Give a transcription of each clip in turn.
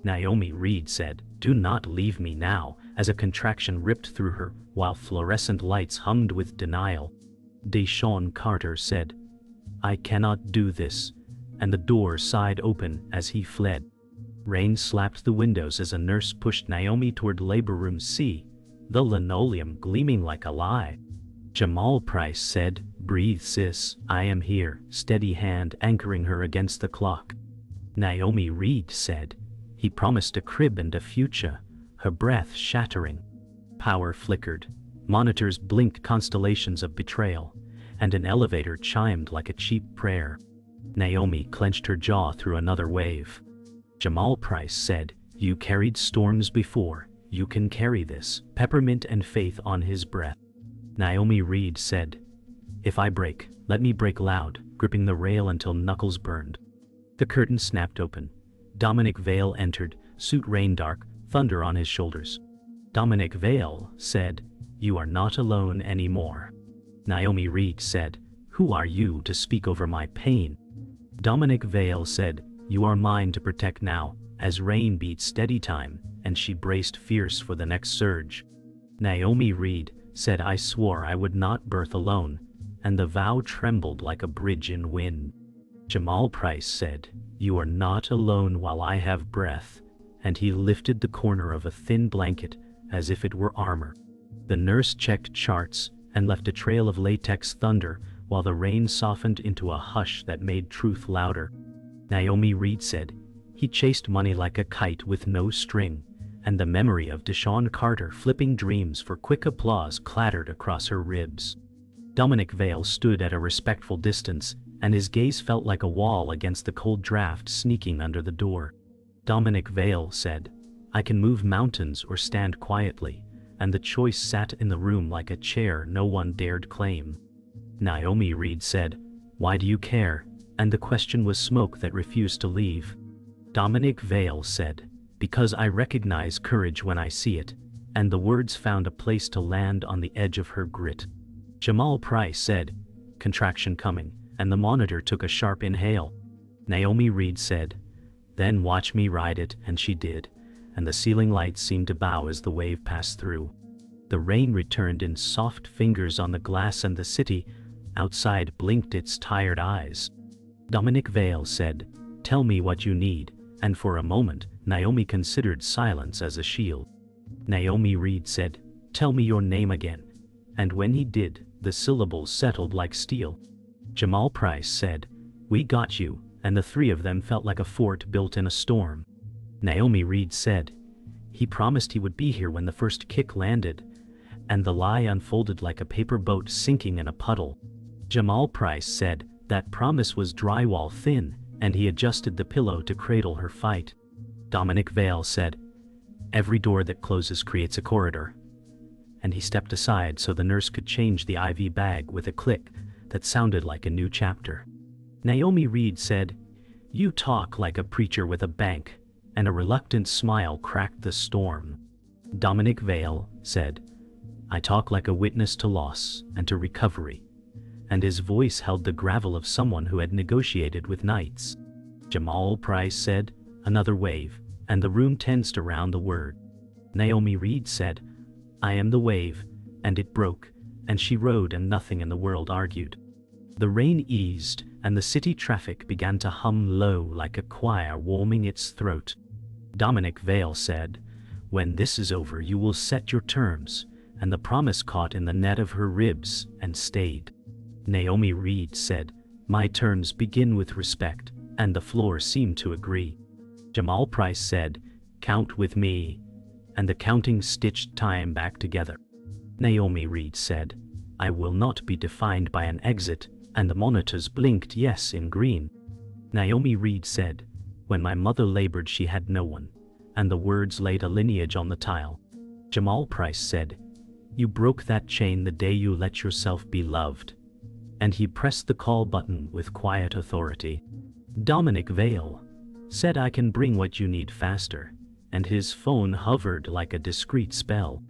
Naomi Reed said, "Do not leave me now," as a contraction ripped through her, while fluorescent lights hummed with denial. Deshaun Carter said, "I cannot do this," and the door sighed open as he fled. Rain slapped the windows as a nurse pushed Naomi toward labor room C, the linoleum gleaming like a lie. Jamal Price said, "Breathe, sis, I am here," steady hand anchoring her against the clock. Naomi Reed said, "He promised a crib and a future," her breath shattering. Power flickered, monitors blinked constellations of betrayal, and an elevator chimed like a cheap prayer. Naomi clenched her jaw through another wave. Jamal Price said, "You carried storms before, you can carry this," peppermint and faith on his breath. Naomi Reed said, "If I break, let me break loud," gripping the rail until knuckles burned. The curtain snapped open. Dominic Vale entered, suit rain dark, thunder on his shoulders. Dominic Vale said, "You are not alone anymore." Naomi Reed said, "Who are you to speak over my pain?" Dominic Vale said, "You are mine to protect now," as rain beat steady time, and she braced fierce for the next surge. Naomi Reed said, "I swore I would not birth alone," and the vow trembled like a bridge in wind. Jamal Price said, "You are not alone while I have breath," and he lifted the corner of a thin blanket as if it were armor. The nurse checked charts and left a trail of latex thunder while the rain softened into a hush that made truth louder. Naomi Reed said, "He chased money like a kite with no string," and the memory of Deshaun Carter flipping dreams for quick applause clattered across her ribs. Dominic Vale stood at a respectful distance, and his gaze felt like a wall against the cold draft sneaking under the door. Dominic Vale said, "I can move mountains or stand quietly," and the choice sat in the room like a chair no one dared claim. Naomi Reed said, "Why do you care?" and the question was smoke that refused to leave. Dominic Vale said, "Because I recognize courage when I see it," and the words found a place to land on the edge of her grit. Jamal Price said, "Contraction coming," and the monitor took a sharp inhale. Naomi Reed said, "Then watch me ride it," and she did, and the ceiling lights seemed to bow as the wave passed through. The rain returned in soft fingers on the glass, and the city outside blinked its tired eyes. Dominic Vale said, "Tell me what you need," and for a moment, Naomi considered silence as a shield. Naomi Reed said, "Tell me your name again," and when he did, the syllables settled like steel. Jamal Price said, "We got you," and the three of them felt like a fort built in a storm. Naomi Reed said, "He promised he would be here when the first kick landed," and the lie unfolded like a paper boat sinking in a puddle. Jamal Price said, "That promise was drywall thin," and he adjusted the pillow to cradle her fight. Dominic Vale said, "Every door that closes creates a corridor," and he stepped aside so the nurse could change the IV bag with a click that sounded like a new chapter. Naomi Reed said, "You talk like a preacher with a bank," and a reluctant smile cracked the storm. Dominic Vale said, "I talk like a witness to loss and to recovery," and his voice held the gravel of someone who had negotiated with knights. Jamal Price said, "Another wave," and the room tensed around the word. Naomi Reed said, "I am the wave," and it broke, and she rode and nothing in the world argued. The rain eased, and the city traffic began to hum low like a choir warming its throat. Dominic Vale said, "When this is over you will set your terms," and the promise caught in the net of her ribs and stayed. Naomi Reed said, "My terms begin with respect," and the floor seemed to agree. Jamal Price said, "Count with me," and the counting stitched time back together. Naomi Reed said, "I will not be defined by an exit," and the monitors blinked yes in green. Naomi Reed said, "When my mother labored she had no one," and the words laid a lineage on the tile. Jamal Price said, "You broke that chain the day you let yourself be loved," and he pressed the call button with quiet authority. Dominic Vale said, "I can bring what you need faster," and his phone hovered like a discreet spell.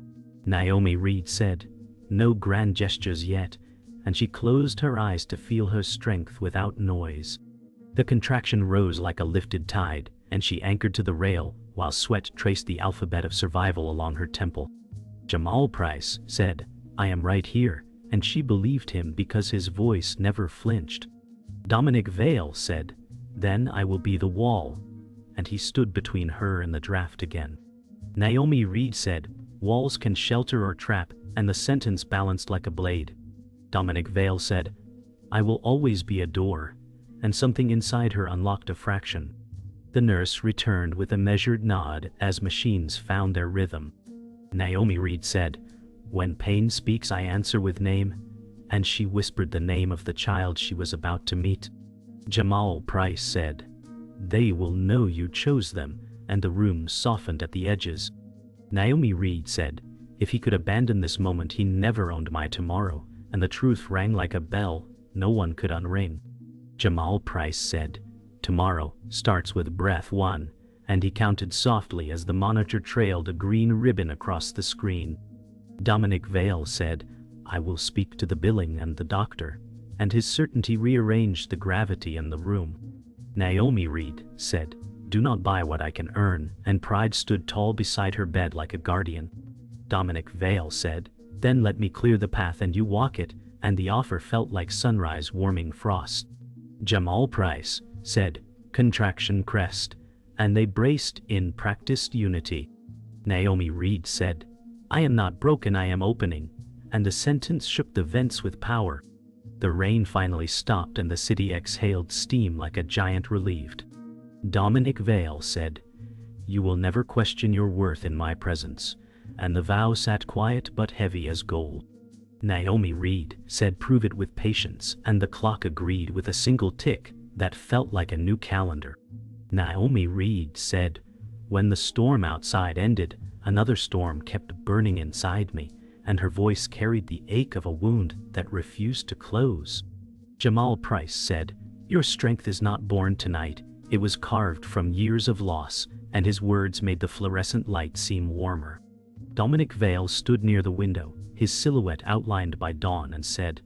Naomi Reed said, "No grand gestures yet," and she closed her eyes to feel her strength without noise. The contraction rose like a lifted tide, and she anchored to the rail while sweat traced the alphabet of survival along her temple. Jamal Price said, "I am right here," and she believed him because his voice never flinched. Dominic Vale said, "Then I will be the wall," and he stood between her and the draft again. Naomi Reed said, "Walls can shelter or trap," and the sentence balanced like a blade. Dominic Vale said, "I will always be a door," and something inside her unlocked a fraction. The nurse returned with a measured nod as machines found their rhythm. Naomi Reed said, "When pain speaks, I answer with name," and she whispered the name of the child she was about to meet. Jamal Price said, "They will know you chose them," and the room softened at the edges. Naomi Reed said, "If he could abandon this moment, he never owned my tomorrow," and the truth rang like a bell no one could unring. Jamal Price said, "Tomorrow starts with breath 1, and he counted softly as the monitor trailed a green ribbon across the screen. Dominic Vale said, "I will speak to the billing and the doctor," and his certainty rearranged the gravity in the room. Naomi Reed said, "Do not buy what I can earn," and pride stood tall beside her bed like a guardian. Dominic Vale said, "Then let me clear the path and you walk it," and the offer felt like sunrise warming frost. Jamal Price said, "Contraction crest," and they braced in practiced unity. Naomi Reed said, "I am not broken, I am opening," and the sentence shook the vents with power. The rain finally stopped and the city exhaled steam like a giant relieved. Dominic Vale said, "You will never question your worth in my presence," and the vow sat quiet but heavy as gold. Naomi Reed said, "Prove it with patience," and the clock agreed with a single tick that felt like a new calendar. Naomi Reed said, "When the storm outside ended, another storm kept burning inside me," and her voice carried the ache of a wound that refused to close. Jamal Price said, "Your strength is not born tonight, it was carved from years of loss," and his words made the fluorescent light seem warmer. Dominic Vale stood near the window, his silhouette outlined by dawn, and said,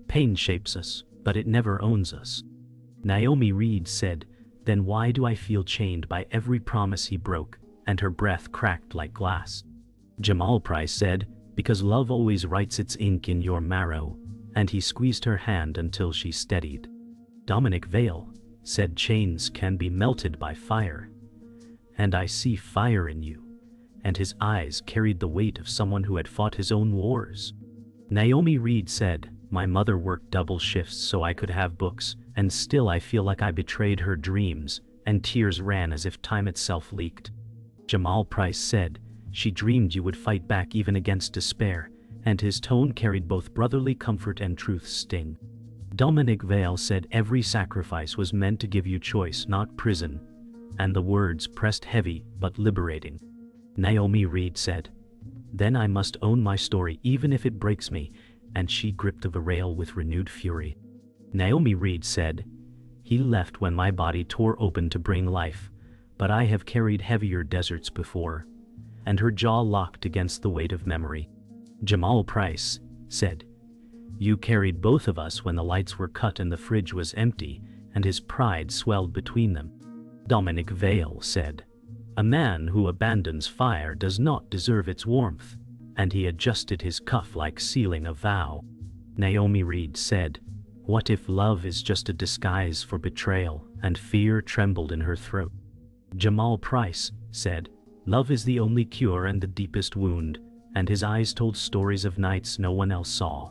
"Pain shapes us, but it never owns us." Naomi Reed said, "Then why do I feel chained by every promise he broke?" and her breath cracked like glass. Jamal Price said, "Because love always writes its ink in your marrow," and he squeezed her hand until she steadied. Dominic Vale said, "Chains can be melted by fire, and I see fire in you," and his eyes carried the weight of someone who had fought his own wars. Naomi Reed said, "My mother worked double shifts so I could have books, and still I feel like I betrayed her dreams," and tears ran as if time itself leaked. Jamal Price said, "She dreamed you would fight back even against despair," and his tone carried both brotherly comfort and truth's sting. Dominic Vale said, "Every sacrifice was meant to give you choice, not prison," and the words pressed heavy but liberating. Naomi Reed said, "Then I must own my story even if it breaks me," and she gripped the rail with renewed fury. Naomi Reed said, "He left when my body tore open to bring life, but I have carried heavier deserts before," and her jaw locked against the weight of memory. Jamal Price said, "You carried both of us when the lights were cut and the fridge was empty," and his pride swelled between them. Dominic Vale said, "A man who abandons fire does not deserve its warmth," and he adjusted his cuff like sealing a vow. Naomi Reed said, "What if love is just a disguise for betrayal?" and fear trembled in her throat. Jamal Price said, "Love is the only cure and the deepest wound," and his eyes told stories of nights no one else saw.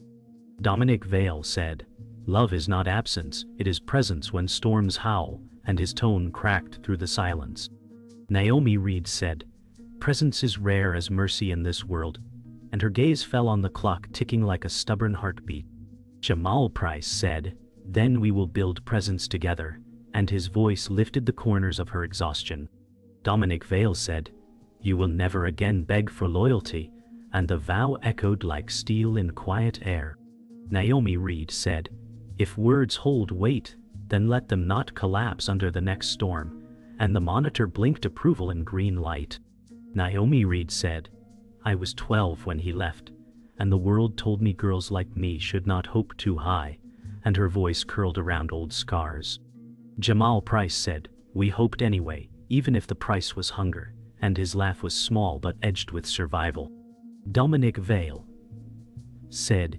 Dominic Vale said, "Love is not absence, it is presence when storms howl," and his tone cracked through the silence. Naomi Reed said, "Presence is rare as mercy in this world," and her gaze fell on the clock ticking like a stubborn heartbeat. Jamal Price said, "Then we will build presence together," and his voice lifted the corners of her exhaustion. Dominic Vale said, "You will never again beg for loyalty," and the vow echoed like steel in quiet air. Naomi Reed said, "If words hold weight, then let them not collapse under the next storm," and the monitor blinked approval in green light. Naomi Reed said, "I was 12 when he left, and the world told me girls like me should not hope too high," and her voice curled around old scars. Jamal Price said, "We hoped anyway, even if the price was hunger," and his laugh was small but edged with survival. Dominic Vale said,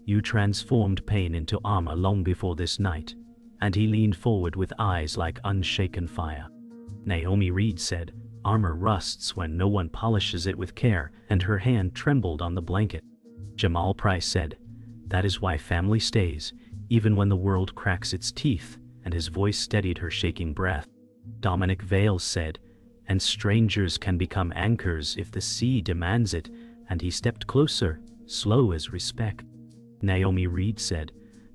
"You transformed pain into armor long before this night," and he leaned forward with eyes like unshaken fire. Naomi Reed said, "Armor rusts when no one polishes it with care," and her hand trembled on the blanket. Jamal Price said, "That is why family stays, even when the world cracks its teeth," and his voice steadied her shaking breath. Dominic Vale said, "And strangers can become anchors if the sea demands it," and he stepped closer, slow as respect. Naomi Reed said,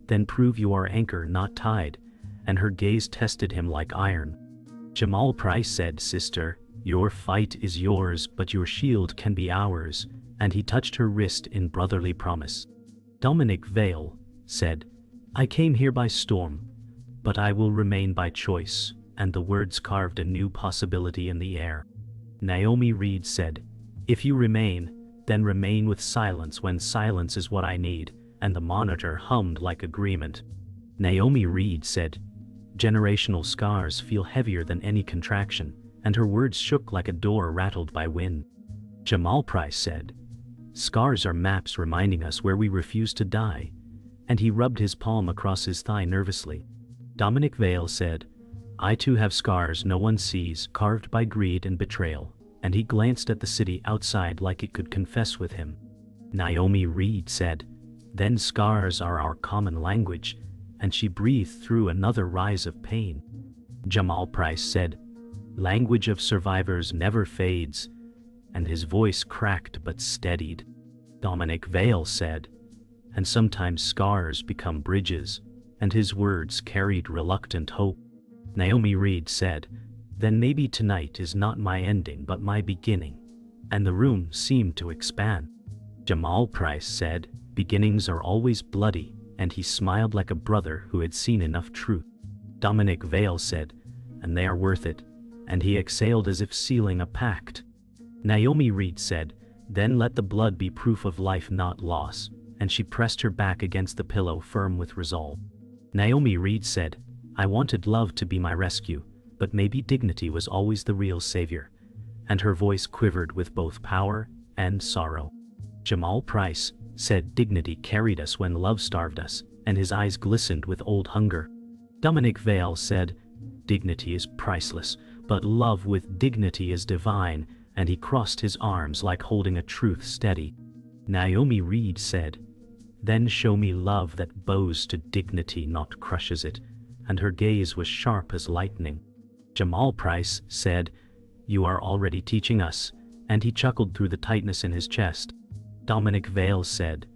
"Then prove you are anchor, not tide," and her gaze tested him like iron. Jamal Price said, "Sister, your fight is yours, but your shield can be ours," and he touched her wrist in brotherly promise. Dominic Vale said, "I came here by storm, but I will remain by choice," and the words carved a new possibility in the air. Naomi Reed said, "If you remain, then remain with silence when silence is what I need," and the monitor hummed like agreement. Naomi Reed said, "Generational scars feel heavier than any contraction," and her words shook like a door rattled by wind. Jamal Price said, "Scars are maps reminding us where we refuse to die," and he rubbed his palm across his thigh nervously. Dominic Vale said, "I too have scars no one sees, carved by greed and betrayal," and he glanced at the city outside like it could confess with him. Naomi Reed said, "Then scars are our common language," and she breathed through another rise of pain. Jamal Price said, "Language of survivors never fades," and his voice cracked but steadied. Dominic Vale said, "And sometimes scars become bridges," and his words carried reluctant hope. Naomi Reed said, "Then maybe tonight is not my ending but my beginning," and the room seemed to expand. Jamal Price said, "Beginnings are always bloody," and he smiled like a brother who had seen enough truth. Dominic Vale said, "And they are worth it," and he exhaled as if sealing a pact. Naomi Reed said, "Then let the blood be proof of life, not loss," and she pressed her back against the pillow, firm with resolve. Naomi Reed said, "I wanted love to be my rescue, but maybe dignity was always the real savior," and her voice quivered with both power and sorrow. Jamal Price said, "Dignity carried us when love starved us," and his eyes glistened with old hunger. Dominic Vale said, "Dignity is priceless, but love with dignity is divine," and he crossed his arms like holding a truth steady. Naomi Reed said, "Then show me love that bows to dignity, not crushes it," and her gaze was sharp as lightning. Jamal Price said, "You are already teaching us," and he chuckled through the tightness in his chest. Dominic Vale said,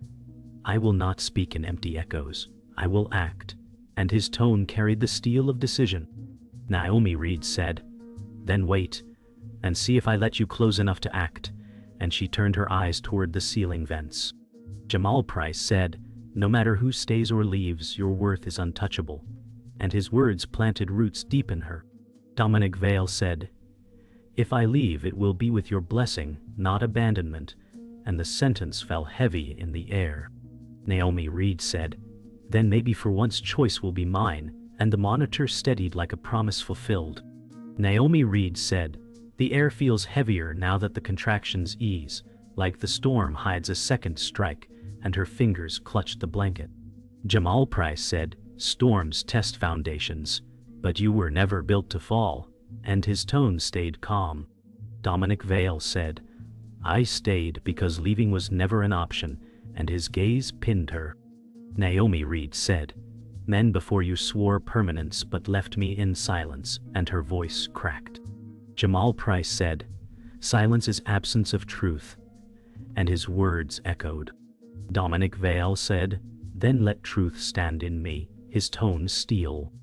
"I will not speak in empty echoes, I will act," and his tone carried the steel of decision. Naomi Reed said, "Then wait, and see if I let you close enough to act," and she turned her eyes toward the ceiling vents. Jamal Price said, "No matter who stays or leaves, your worth is untouchable," and his words planted roots deep in her. Dominic Vale said, "If I leave, it will be with your blessing, not abandonment," and the sentence fell heavy in the air. Naomi Reed said, "Then maybe for once choice will be mine," and the monitor steadied like a promise fulfilled. Naomi Reed said, "The air feels heavier now that the contractions ease, like the storm hides a second strike," and her fingers clutched the blanket. Jamal Price said, "Storms test foundations, but you were never built to fall," and his tone stayed calm. Dominic Vale said, "I stayed because leaving was never an option," and his gaze pinned her. Naomi Reed said, "Men before you swore permanence but left me in silence," and her voice cracked. Jamal Price said, "Silence is absence of truth," and his words echoed. Dominic Vale said, "Then let truth stand in me," his tone steel.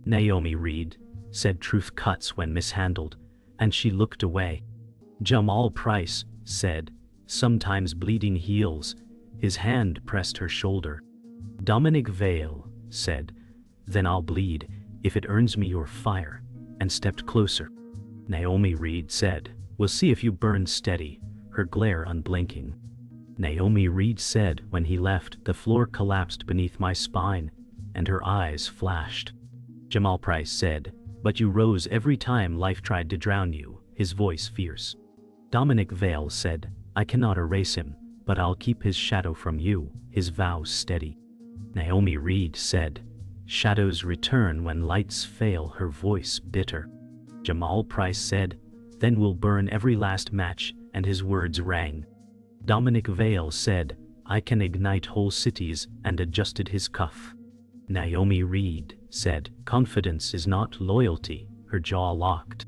Naomi Reed said, "Truth cuts when mishandled," and she looked away. Jamal Price said, "Sometimes bleeding heals," his hand pressed her shoulder. Dominic Vale said, "Then I'll bleed, if it earns me your fire," and stepped closer. Naomi Reed said, "We'll see if you burn steady," her glare unblinking. Naomi Reed said, "When he left, the floor collapsed beneath my spine," and her eyes flashed. Jamal Price said, "But you rose every time life tried to drown you," his voice fierce. Dominic Vale said, I cannot erase him, but I'll keep his shadow from you, his vows steady. Naomi Reed said, shadows return when lights fail, her voice bitter. Jamal Price said, then we'll burn every last match, and his words rang. Dominic Vale said, I can ignite whole cities, and adjusted his cuff. Naomi Reed said, confidence is not loyalty, her jaw locked.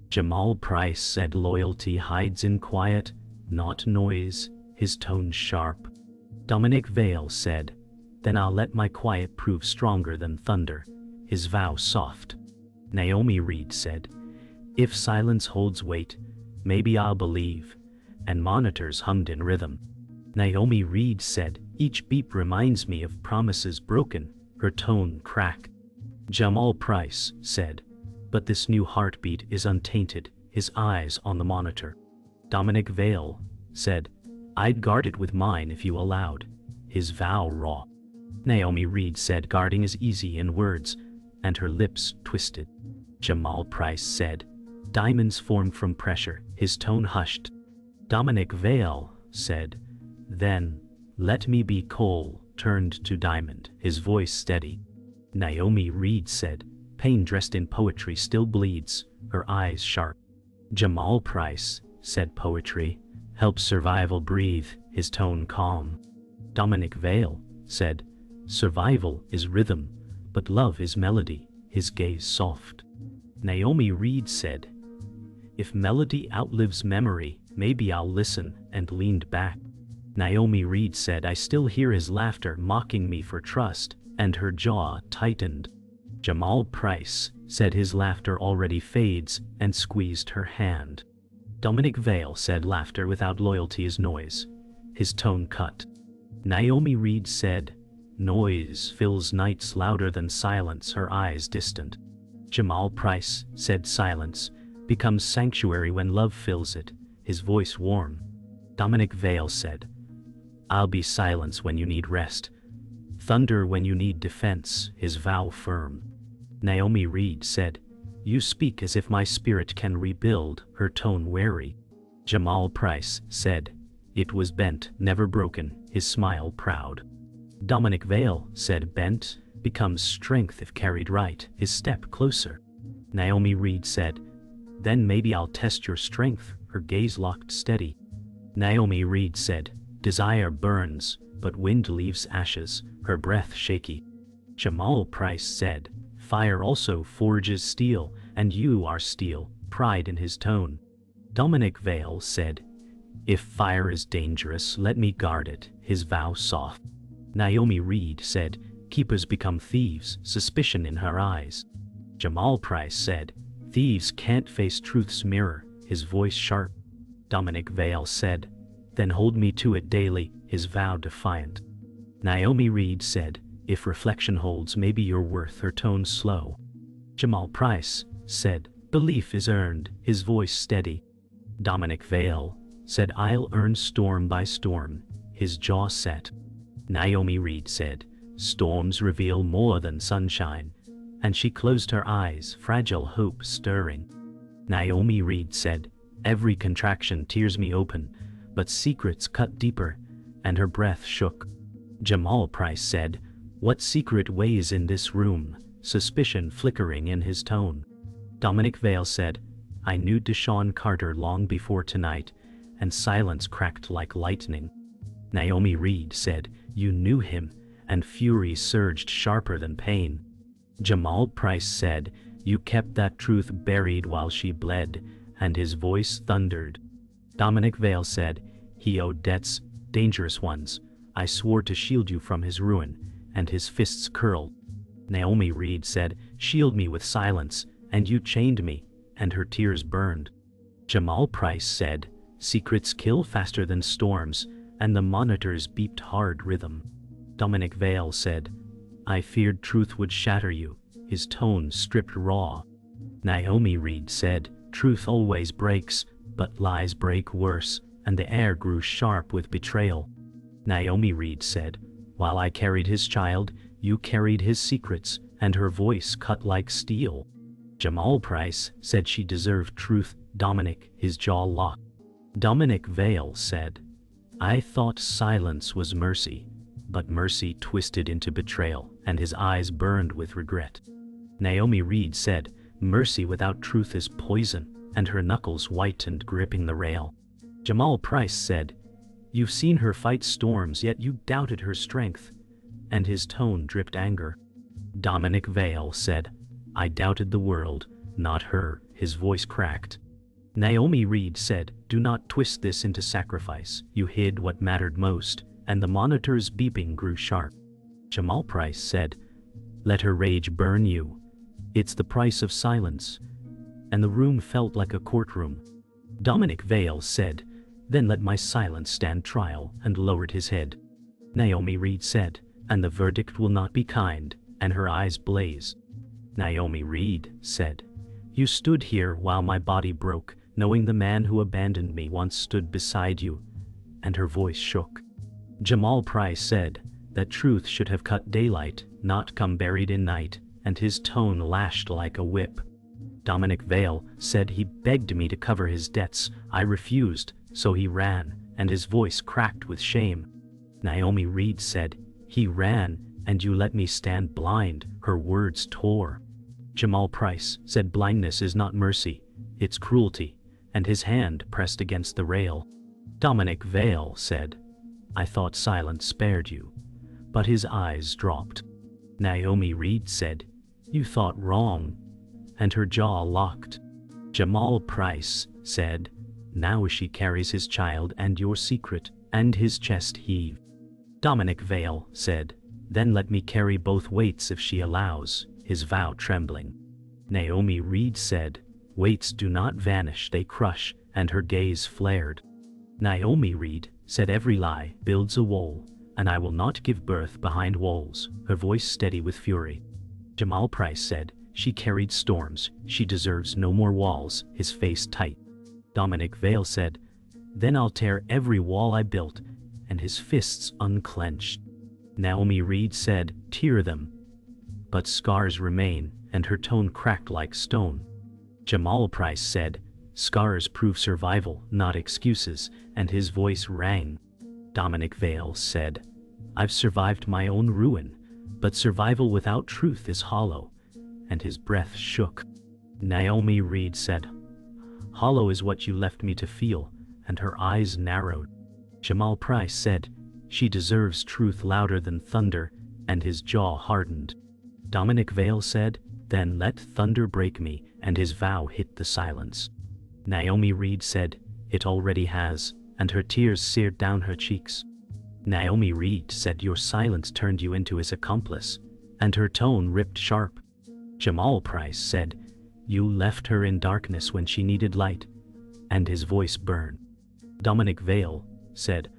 Jamal Price said, loyalty hides in quiet, not noise, his tone sharp. Dominic Vale said, then I'll let my quiet prove stronger than thunder, his vow soft. Naomi Reed said, if silence holds weight, maybe I'll believe, and monitors hummed in rhythm. Naomi Reed said, each beep reminds me of promises broken, her tone cracked. Jamal Price said, but this new heartbeat is untainted, his eyes on the monitor. Dominic Vale said, I'd guard it with mine if you allowed, his vow raw. Naomi Reed said, guarding is easy in words, and her lips twisted. Jamal Price said, diamonds form from pressure, his tone hushed. Dominic Vale said, then, let me be coal, turned to diamond, his voice steady. Naomi Reed said, pain dressed in poetry still bleeds, her eyes sharp. Jamal Price said, poetry helps survival breathe, his tone calm. Dominic Vale said, survival is rhythm, but love is melody, his gaze soft. Naomi Reed said, if melody outlives memory, maybe I'll listen, and leaned back. Naomi Reed said, I still hear his laughter mocking me for trust, and her jaw tightened. Jamal Price said, his laughter already fades, and squeezed her hand. Dominic Vale said, laughter without loyalty is noise, his tone cut. Naomi Reed said, noise fills nights louder than silence, her eyes distant. Jamal Price said, silence becomes sanctuary when love fills it, his voice warm. Dominic Vale said, I'll be silence when you need rest, thunder when you need defense, his vow firm. Naomi Reed said, you speak as if my spirit can rebuild, her tone wary. Jamal Price said, it was bent, never broken, his smile proud. Dominic Vale said, bent becomes strength if carried right, his step closer. Naomi Reed said, then maybe I'll test your strength, her gaze locked steady. Naomi Reed said, desire burns, but wind leaves ashes, her breath shaky. Jamal Price said, fire also forges steel, and you are steel, pride in his tone. Dominic Vale said, if fire is dangerous, let me guard it, his vow soft. Naomi Reed said, keepers become thieves, suspicion in her eyes. Jamal Price said, thieves can't face truth's mirror, his voice sharp. Dominic Vale said, then hold me to it daily, his vow defiant. Naomi Reed said, if reflection holds, maybe you're worth, her tone slow. Jamal Price said, belief is earned, his voice steady. Dominic Vale said, I'll earn storm by storm, his jaw set. Naomi Reed said, storms reveal more than sunshine, and she closed her eyes, fragile hope stirring. Naomi Reed said, every contraction tears me open, but secrets cut deeper, and her breath shook. Jamal Price said, what secret weighs in this room, suspicion flickering in his tone. Dominic Vale said, I knew Deshaun Carter long before tonight, and silence cracked like lightning. Naomi Reed said, you knew him, and fury surged sharper than pain. Jamal Price said, you kept that truth buried while she bled, and his voice thundered. Dominic Vale said, he owed debts, dangerous ones. I swore to shield you from his ruin, and his fists curled. Naomi Reed said, shield me with silence, and you chained me, and her tears burned. Jamal Price said, secrets kill faster than storms, and the monitors beeped hard rhythm. Dominic Vale said, I feared truth would shatter you, his tone stripped raw. Naomi Reed said, truth always breaks, but lies break worse, and the air grew sharp with betrayal. Naomi Reed said, while I carried his child, you carried his secrets, and her voice cut like steel. Jamal Price said she deserved truth, Dominic, his jaw locked. Dominic Vale said, I thought silence was mercy, but mercy twisted into betrayal, and his eyes burned with regret. Naomi Reed said, mercy without truth is poison, and her knuckles whitened gripping the rail. Jamal Price said, you've seen her fight storms, yet you doubted her strength, and his tone dripped anger. Dominic Vale said, I doubted the world, not her, his voice cracked. Naomi Reed said, do not twist this into sacrifice, you hid what mattered most, and the monitor's beeping grew sharp. Jamal Price said, let her rage burn you. It's the price of silence. And the room felt like a courtroom. Dominic Vale said, then let my silence stand trial, and lowered his head. Naomi Reed said, and the verdict will not be kind, and her eyes blazed. Naomi Reed said, you stood here while my body broke, knowing the man who abandoned me once stood beside you, and her voice shook. Jamal Price said, that truth should have cut daylight, not come buried in night, and his tone lashed like a whip. Dominic Vale said he begged me to cover his debts. I refused, so he ran, and his voice cracked with shame. Naomi Reed said, he ran, and you let me stand blind. Her words tore. Jamal Price said blindness is not mercy, it's cruelty, and his hand pressed against the rail. Dominic Vale said, I thought silence spared you, but his eyes dropped. Naomi Reed said, you thought wrong, and her jaw locked. Jamal Price said, now she carries his child and your secret, and his chest heaved. Dominic Vale said, then let me carry both weights if she allows, his vow trembling. Naomi Reed said, weights do not vanish, they crush, and her gaze flared. Naomi Reed said, every lie builds a wall, and I will not give birth behind walls, her voice steady with fury. Jamal Price said, she carried storms, she deserves no more walls, his face tight. Dominic Vale said, then I'll tear every wall I built, and his fists unclenched. Naomi Reed said, tear them. But scars remain, and her tone cracked like stone. Jamal Price said, scars prove survival, not excuses, and his voice rang. Dominic Vale said, I've survived my own ruin, but survival without truth is hollow, and his breath shook. Naomi Reed said, hollow is what you left me to feel, and her eyes narrowed. Jamal Price said, she deserves truth louder than thunder, and his jaw hardened. Dominic Vale said, then let thunder break me, and his vow hit the silence. Naomi Reed said, it already has, and her tears seared down her cheeks. Naomi Reed said, your silence turned you into his accomplice, and her tone ripped sharp. Jamal Price said, you left her in darkness when she needed light, and his voice burned. Dominic Vale said,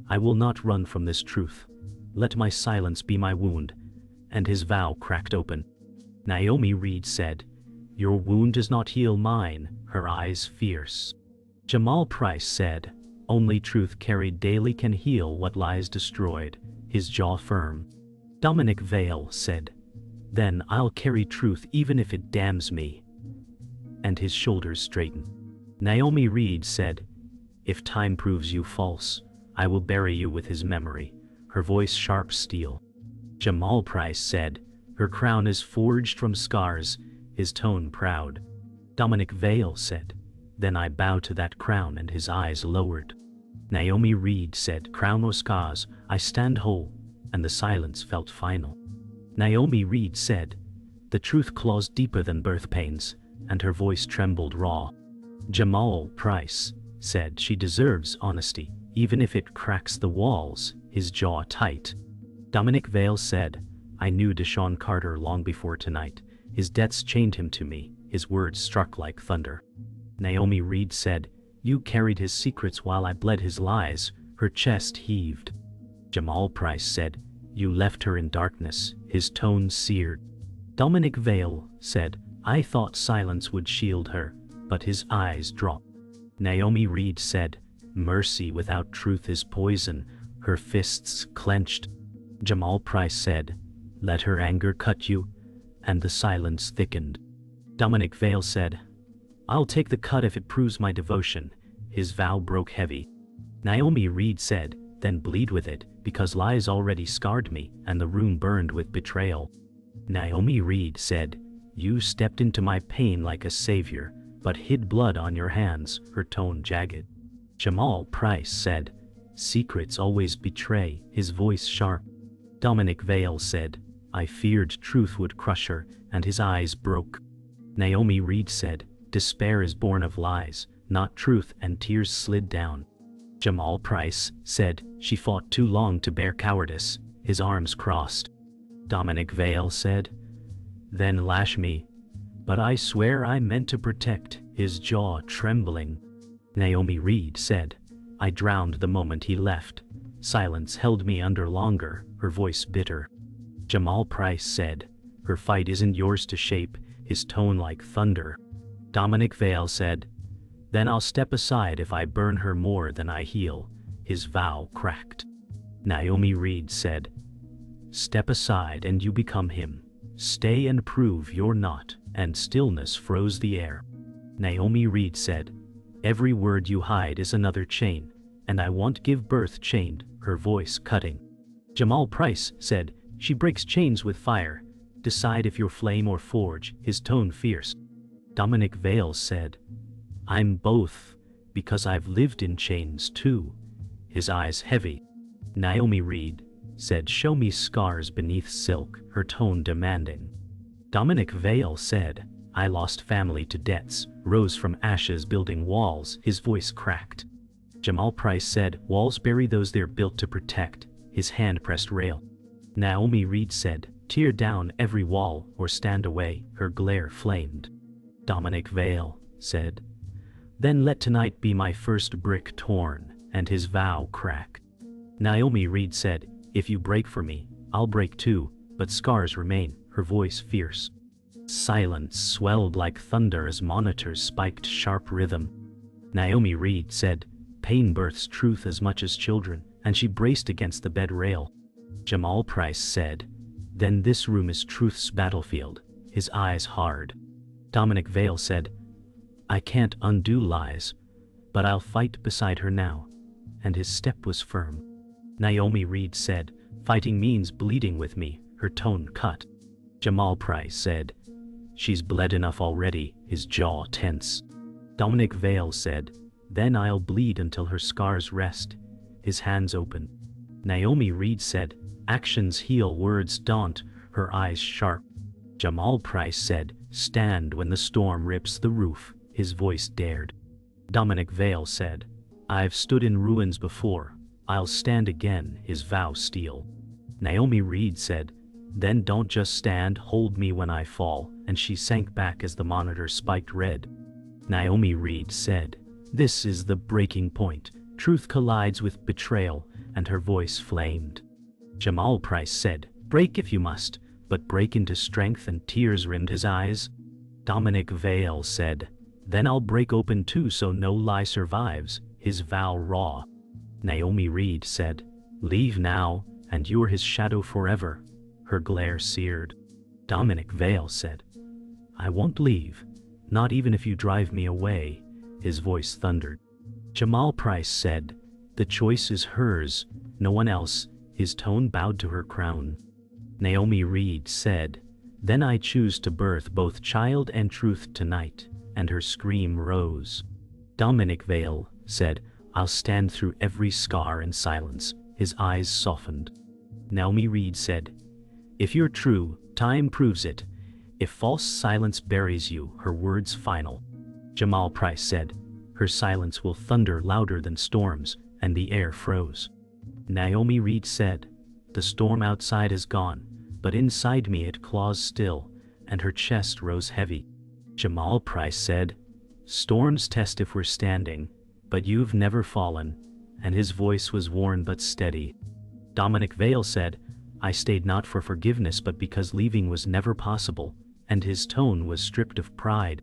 I will not run from this truth. Let my silence be my wound, and his vow cracked open. Naomi Reed said, your wound does not heal mine, her eyes fierce. Jamal Price said, only truth carried daily can heal what lies destroyed, his jaw firm. Dominic Vale said, then I'll carry truth even if it damns me, and his shoulders straightened. Naomi Reed said, if time proves you false, I will bury you with his memory, her voice sharp steel. Jamal Price said, her crown is forged from scars, his tone proud. Dominic Vale said, then I bow to that crown, and his eyes lowered. Naomi Reed said, crown or scars, I stand whole, and the silence felt final. Naomi Reed said, the truth claws deeper than birth pains, and her voice trembled raw. Jamal Price said, she deserves honesty, even if it cracks the walls, his jaw tight. Dominic Vale said, I knew Deshaun Carter long before tonight. His debts chained him to me, his words struck like thunder. Naomi Reed said, you carried his secrets while I bled his lies, her chest heaved. Jamal Price said, you left her in darkness, his tone seared. Dominic Vale said, I thought silence would shield her, but his eyes dropped. Naomi Reed said, mercy without truth is poison, her fists clenched. Jamal Price said, let her anger cut you, and the silence thickened. Dominic Vale said, I'll take the cut if it proves my devotion. His vow broke heavy. Naomi Reed said, then bleed with it, because lies already scarred me, and the room burned with betrayal. Naomi Reed said, you stepped into my pain like a savior, but hid blood on your hands, her tone jagged. Jamal Price said, secrets always betray, his voice sharp. Dominic Vale said, I feared truth would crush her, and his eyes broke. Naomi Reed said, despair is born of lies, not truth, and tears slid down. Jamal Price said, she fought too long to bear cowardice, his arms crossed. Dominic Vale said, then lash me. But I swear I meant to protect, his jaw trembling. Naomi Reed said, I drowned the moment he left. Silence held me under longer, her voice bitter. Jamal Price said, her fight isn't yours to shape, his tone like thunder. Dominic Vale said, then I'll step aside if I burn her more than I heal, his vow cracked. Naomi Reed said, step aside and you become him. Stay and prove you're not, and stillness froze the air. Naomi Reed said, every word you hide is another chain, and I won't give birth chained, her voice cutting. Jamal Price said, she breaks chains with fire. Decide if you're flame or forge, his tone fierce. Dominic Vale said, I'm both, because I've lived in chains too, his eyes heavy. Naomi Reed said, show me scars beneath silk, her tone demanding. Dominic Vale said, I lost family to debts, rose from ashes building walls, his voice cracked. Jamal Price said, walls bury those they're built to protect, his hand pressed rail. Naomi Reed said, tear down every wall or stand away, her glare flamed. Dominic Vale said, then let tonight be my first brick torn, and his vow cracked. Naomi Reed said, if you break for me, I'll break too, but scars remain, her voice fierce. Silence swelled like thunder as monitors spiked sharp rhythm. Naomi Reed said, pain births truth as much as children, and she braced against the bed rail. Jamal Price said, then this room is truth's battlefield, his eyes hard. Dominic Vale said, I can't undo lies, but I'll fight beside her now, and his step was firm. Naomi Reed said, fighting means bleeding with me, her tone cut. Jamal Price said, she's bled enough already, his jaw tense. Dominic Vale said, then I'll bleed until her scars rest, his hands open. Naomi Reed said, actions heal, words daunt, her eyes sharp. Jamal Price said, stand when the storm rips the roof, his voice dared. Dominic Vale said, I've stood in ruins before, I'll stand again, his vow steel. Naomi Reed said, then don't just stand, hold me when I fall, and she sank back as the monitor spiked red. Naomi Reed said, this is the breaking point, truth collides with betrayal, and her voice flamed. Jamal Price said, break if you must, but break into strength, and tears rimmed his eyes. Dominic Vale said, then I'll break open too so no lie survives, his vow raw. Naomi Reed said, leave now, and you're his shadow forever, her glare seared. Dominic Vale said, I won't leave, not even if you drive me away, his voice thundered. Jamal Price said, the choice is hers, no one else, his tone bowed to her crown. Naomi Reed said, then I choose to birth both child and truth tonight, and her scream rose. Dominic Vale said, I'll stand through every scar in silence, his eyes softened. Naomi Reed said, if you're true, time proves it. If false silence buries you, her words final. Jamal Price said, her silence will thunder louder than storms, and the air froze. Naomi Reed said, the storm outside is gone, but inside me it claws still, and her chest rose heavy. Jamal Price said, storms test if we're standing, but you've never fallen, and his voice was worn but steady. Dominic Vale said, I stayed not for forgiveness but because leaving was never possible, and his tone was stripped of pride.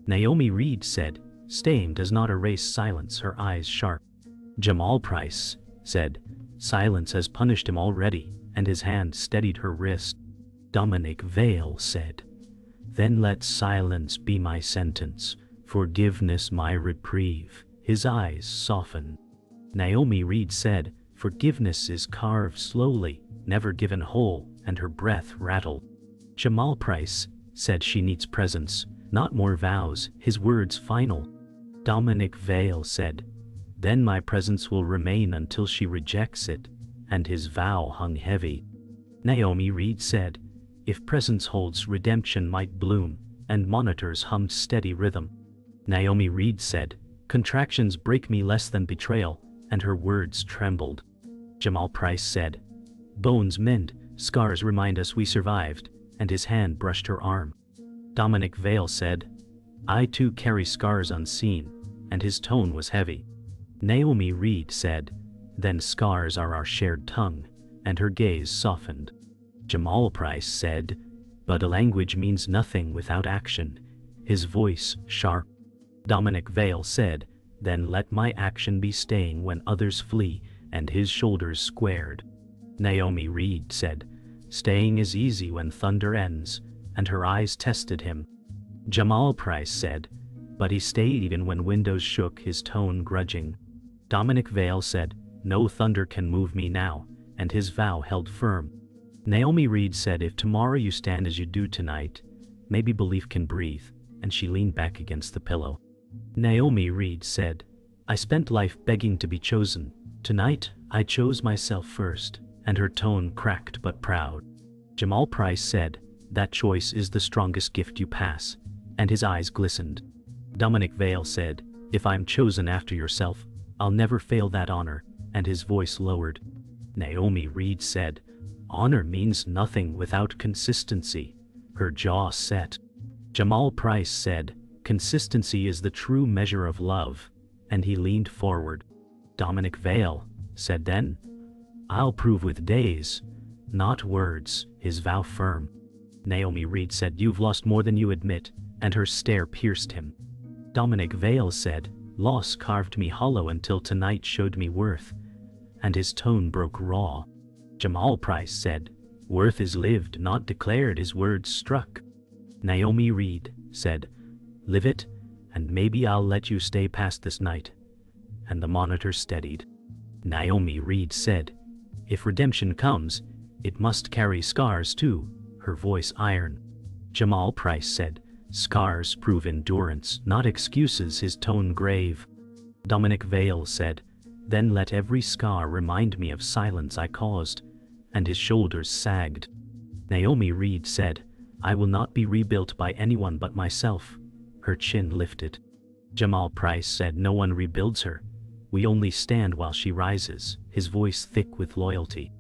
Naomi Reed said, staying does not erase silence, her eyes sharp. Jamal Price said, silence has punished him already, and his hand steadied her wrist. Dominic Vale said, then let silence be my sentence, "Forgiveness my reprieve." His eyes softened. Naomi Reed said, "Forgiveness is carved slowly, never given whole," and her breath rattled. Jamal Price said she needs presence, not more vows, his words final. Dominic Vale said, "Then my presence will remain until she rejects it," and his vow hung heavy. Naomi Reed said, "If presence holds, redemption might bloom," and monitors hummed steady rhythm. Naomi Reed said, "Contractions break me less than betrayal," and her words trembled. Jamal Price said, "Bones mend, scars remind us we survived," and his hand brushed her arm. Dominic Vale said, "I too carry scars unseen," and his tone was heavy. Naomi Reed said, "Then scars are our shared tongue," and her gaze softened. Jamal Price said, "But a language means nothing without action," his voice sharp. Dominic Vale said, "Then let my action be staying when others flee," and his shoulders squared. Naomi Reed said, "Staying is easy when thunder ends," and her eyes tested him. Jamal Price said, "But he stayed even when windows shook," his tone grudging. Dominic Vale said, "No thunder can move me now," and his vow held firm. Naomi Reed said, "If tomorrow you stand as you do tonight, maybe belief can breathe," and she leaned back against the pillow. Naomi Reed said, "I spent life begging to be chosen. Tonight, I chose myself first," and her tone cracked but proud. Jamal Price said, "That choice is the strongest gift you pass," and his eyes glistened. Dominic Vale said, "If I'm chosen after yourself, I'll never fail that honor," and his voice lowered. Naomi Reed said, "Honor means nothing without consistency," her jaw set. Jamal Price said, "Consistency is the true measure of love," and he leaned forward. Dominic Vale said then, "I'll prove with days, not words," his vow firm. Naomi Reed said, "You've lost more than you admit," and her stare pierced him. Dominic Vale said, "Loss carved me hollow until tonight showed me worth," and his tone broke raw. Jamal Price said, "Worth is lived, not declared," his words struck. Naomi Reed said, "Live it, and maybe I'll let you stay past this night," and the monitor steadied. Naomi Reed said, "If redemption comes, it must carry scars too," her voice iron. Jamal Price said, "Scars prove endurance, not excuses," his tone grave. Dominic Vale said, "Then let every scar remind me of silence I caused," and his shoulders sagged. Naomi Reed said, "I will not be rebuilt by anyone but myself," her chin lifted. Jamal Price said, "No one rebuilds her. We only stand while she rises," his voice thick with loyalty.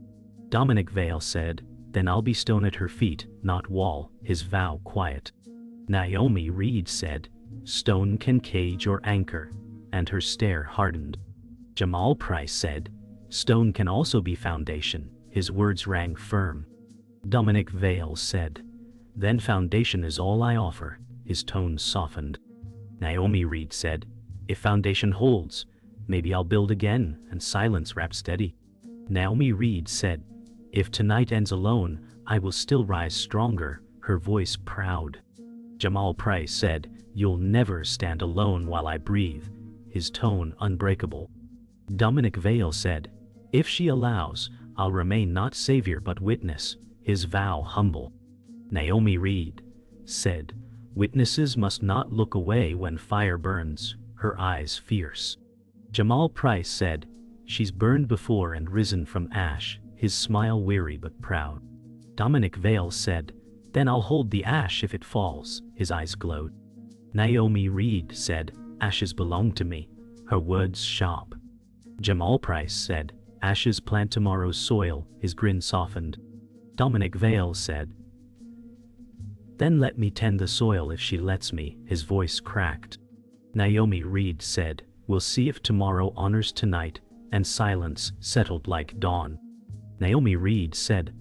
Dominic Vale said, "Then I'll be stone at her feet, not wall," his vow quiet. Naomi Reed said, "Stone can cage or anchor," and her stare hardened. Jamal Price said, "Stone can also be foundation," his words rang firm. Dominic Vale said, "Then foundation is all I offer," his tone softened. Naomi Reed said, "If foundation holds, maybe I'll build again," and silence wrapped steady. Naomi Reed said, "If tonight ends alone, I will still rise stronger," her voice proud. Jamal Price said, "You'll never stand alone while I breathe," his tone unbreakable. Dominic Vale said, "If she allows, I'll remain not savior but witness," his vow humble. Naomi Reed said, "Witnesses must not look away when fire burns," her eyes fierce. Jamal Price said, "She's burned before and risen from ash," his smile weary but proud. Dominic Vale said, "Then I'll hold the ash if it falls," his eyes glowed. Naomi Reed said, "Ashes belong to me," her words sharp. Jamal Price said, "Ashes plant tomorrow's soil," his grin softened. Dominic Vale said, "Then let me tend the soil if she lets me," his voice cracked. Naomi Reed said, "We'll see if tomorrow honors tonight," and silence settled like dawn. Naomi Reed said,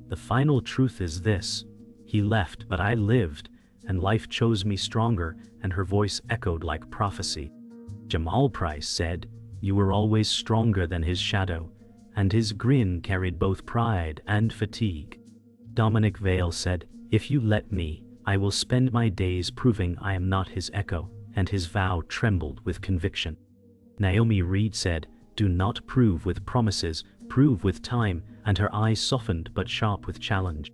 "The final truth is this: he left but I lived, and life chose me stronger," and her voice echoed like prophecy. Jamal Price said, "You were always stronger than his shadow," and his grin carried both pride and fatigue. Dominic Vale said, "If you let me, I will spend my days proving I am not his echo," and his vow trembled with conviction. Naomi Reed said, "Do not prove with promises, prove with time," and her eyes softened but sharp with challenge.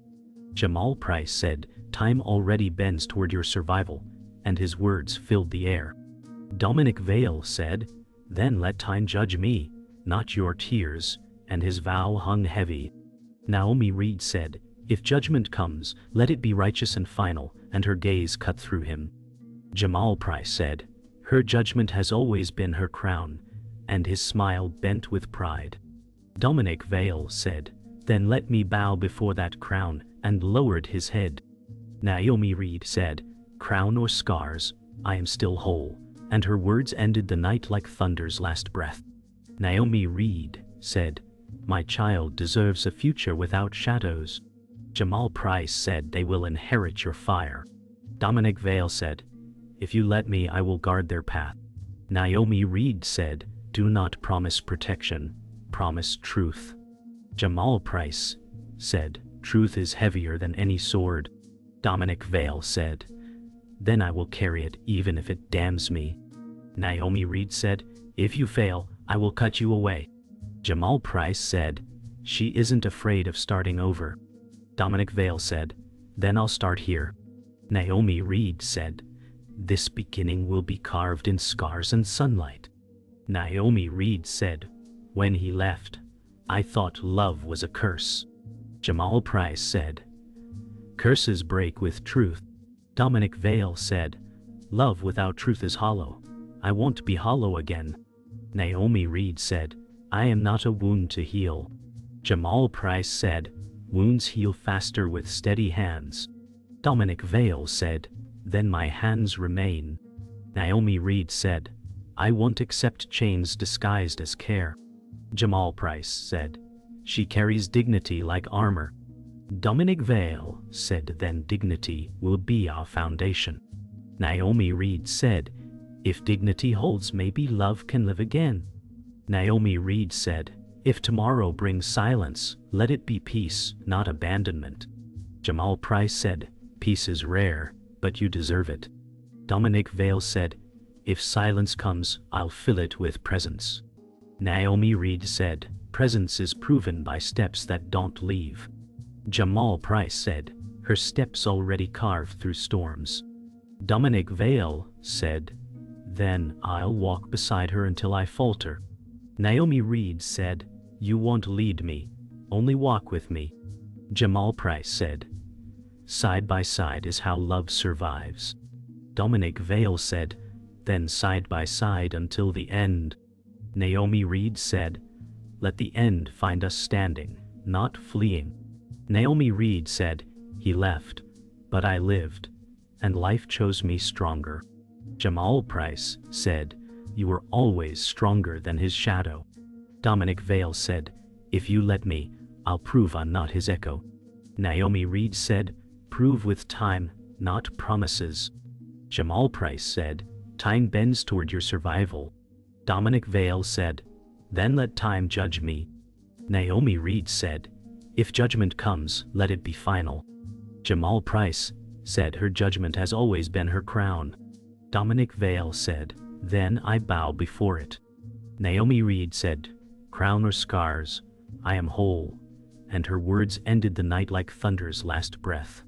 Jamal Price said, "Time already bends toward your survival," and his words filled the air. Dominic Vale said, "Then let time judge me, not your tears," and his vow hung heavy. Naomi Reed said, "If judgment comes, let it be righteous and final," and her gaze cut through him. Jamal Price said, "Her judgment has always been her crown," and his smile bent with pride. Dominic Vale said, "Then let me bow before that crown," and lowered his head. Naomi Reed said, "Crown or scars, I am still whole," and her words ended the night like thunder's last breath. Naomi Reed said, "My child deserves a future without shadows." Jamal Price said, "They will inherit your fire." Dominic Vale said, "If you let me, I will guard their path." Naomi Reed said, "Do not promise protection, promise truth." Jamal Price said, "Truth is heavier than any sword." Dominic Vale said, "Then I will carry it even if it damns me." Naomi Reed said, "If you fail, I will cut you away." Jamal Price said, "She isn't afraid of starting over." Dominic Vale said, "Then I'll start here." Naomi Reed said, "This beginning will be carved in scars and sunlight." Naomi Reed said, "When he left, I thought love was a curse." Jamal Price said, "Curses break with truth." Dominic Vale said, "Love without truth is hollow. I won't be hollow again." Naomi Reed said, "I am not a wound to heal." Jamal Price said, "Wounds heal faster with steady hands." Dominic Vale said, "Then my hands remain." Naomi Reed said, "I won't accept chains disguised as care." Jamal Price said, "She carries dignity like armor." Dominic Vale said, "Then dignity will be our foundation." Naomi Reed said, "If dignity holds, maybe love can live again." Naomi Reed said, "If tomorrow brings silence, let it be peace, not abandonment." Jamal Price said, "Peace is rare, but you deserve it." Dominic Vale said, "If silence comes, I'll fill it with presence." Naomi Reed said, "Presence is proven by steps that don't leave." Jamal Price said, "Her steps already carved through storms." Dominic Vale said, "Then I'll walk beside her until I falter." Naomi Reed said, "You won't lead me, only walk with me." Jamal Price said, "Side by side is how love survives." Dominic Vale said, "Then side by side until the end." Naomi Reed said, "Let the end find us standing, not fleeing." Naomi Reed said, "He left, but I lived, and life chose me stronger." Jamal Price said, "You were always stronger than his shadow." Dominic Vale said, "If you let me, I'll prove I'm not his echo." Naomi Reed said, "Prove with time, not promises." Jamal Price said, "Time bends toward your survival." Dominic Vale said, "Then let time judge me." Naomi Reed said, "If judgment comes, let it be final." Jamal Price said, "Her judgment has always been her crown." Dominic Vale said, "Then I bow before it." Naomi Reed said, "Crown or scars, I am whole," and her words ended the night like thunder's last breath.